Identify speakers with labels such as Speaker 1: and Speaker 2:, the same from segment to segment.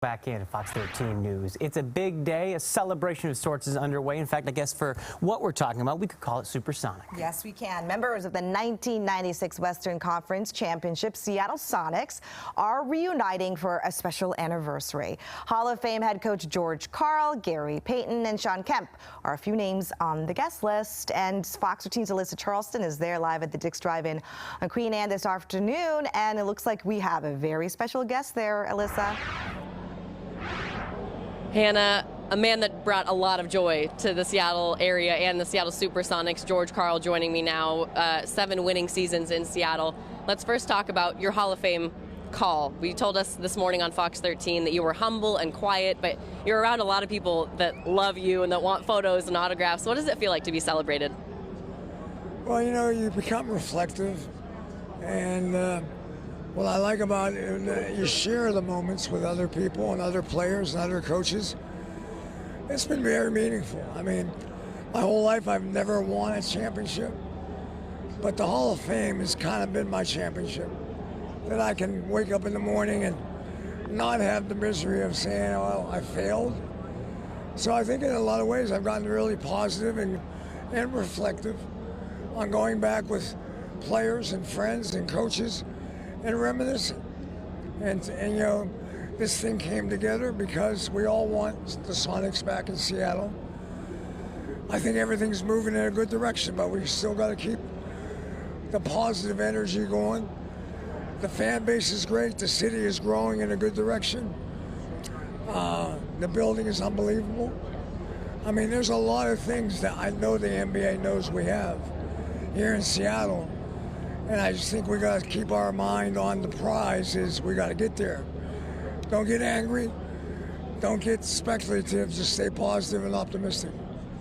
Speaker 1: Back in Fox 13 News. It's a big day. A celebration of sorts is underway. In fact, I guess for what we're talking about, we could call it supersonic.
Speaker 2: Yes, we can. Members of the 1996 Western Conference Championship, Seattle Sonics, are reuniting for a special anniversary. Hall of Fame head coach Karl, Payton, and Shawn Kemp are a few names on the guest list. And Fox 13's Alyssa Charlston is there live at the Dick's Drive-In on Queen Anne this afternoon. And it looks like we have a very special guest there, Alyssa.
Speaker 3: Hannah, a man that brought a lot of joy to the Seattle area and the Seattle SuperSonics, Karl, joining me now, 7 winning seasons in Seattle. Let's first talk about your Hall of Fame call. You told us this morning on Fox 13 that you were humble and quiet, but you're around a lot of people that love you and that want photos and autographs. What does it feel like to be celebrated?
Speaker 4: Well, you know, you become reflective, and what I like about it, you share the moments with other people and other players and other coaches. It's been very meaningful. I mean, my whole life I've never won a championship, but the Hall of Fame has kind of been my championship. That I can wake up in the morning and not have the misery of saying, oh, I failed. So I think in a lot of ways I've gotten really positive and reflective on going back with players and friends and coaches and reminiscing. And you know, this thing came together because we all want the Sonics back in Seattle. I think everything's moving in a good direction, but we still got to keep the positive energy going. The fan base is great. The city is growing in a good direction. The building is unbelievable. I mean, there's a lot of things that I know the NBA knows we have here in Seattle. And I just think we got to keep our mind on the prize. Is we got to get there. Don't get angry. Don't get speculative. Just stay positive and optimistic.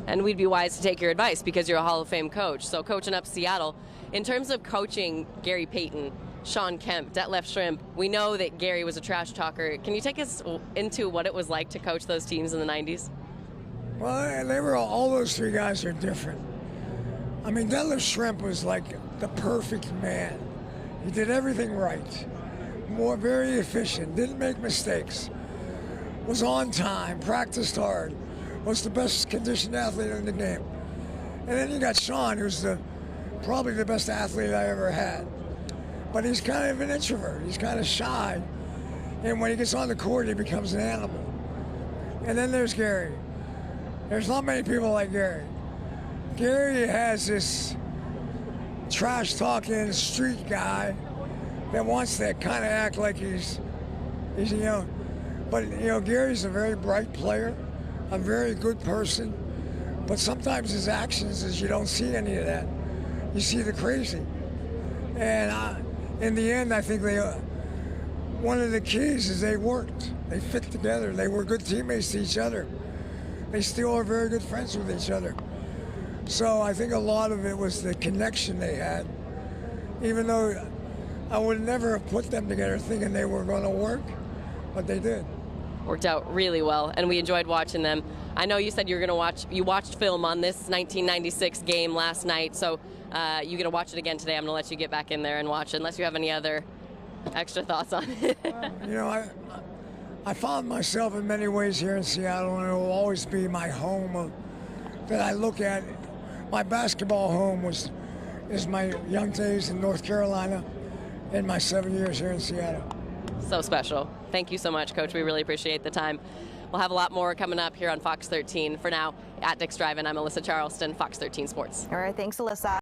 Speaker 3: And we'd be wise to take your advice because you're a Hall of Fame coach. So coaching up Seattle, in terms of coaching Payton, Shawn Kemp, Detlef Schrempf, we know that Gary was a trash talker. Can you take us into what it was like to coach those teams in the 90s?
Speaker 4: Well, they were all those three guys are different. I mean, Detlef Schrempf was like the perfect man. He did everything right. Very efficient, didn't make mistakes, was on time, practiced hard, was the best conditioned athlete in the game. And then you got Shawn, who's probably the best athlete I ever had. But he's kind of an introvert, he's kind of shy. And when he gets on the court, he becomes an animal. And then there's Gary. There's not many people like Gary. Gary has this trash-talking street guy that wants to kind of act like he's you know, but you know, Gary's a very bright player, a very good person, but sometimes his actions is you don't see any of that. You see the crazy. And in the end, I think one of the keys is they worked. They fit together. They were good teammates to each other. They still are very good friends with each other. So I think a lot of it was the connection they had, even though I would never have put them together thinking they were going to work, but they did.
Speaker 3: Worked out really well, and we enjoyed watching them. I know you said you watched film on this 1996 game last night, so you're going to watch it again today. I'm going to let you get back in there and watch it, unless you have any other extra thoughts on it.
Speaker 4: You know, I found myself in many ways here in Seattle, and it will always be my home that I look at. My basketball home is my young days in North Carolina and my 7 years here in Seattle.
Speaker 3: So special. Thank you so much, Coach. We really appreciate the time. We'll have a lot more coming up here on Fox 13. For now, at Dick's Drive-In, I'm Alyssa Charlston, Fox 13 Sports.
Speaker 2: All right, thanks, Alyssa.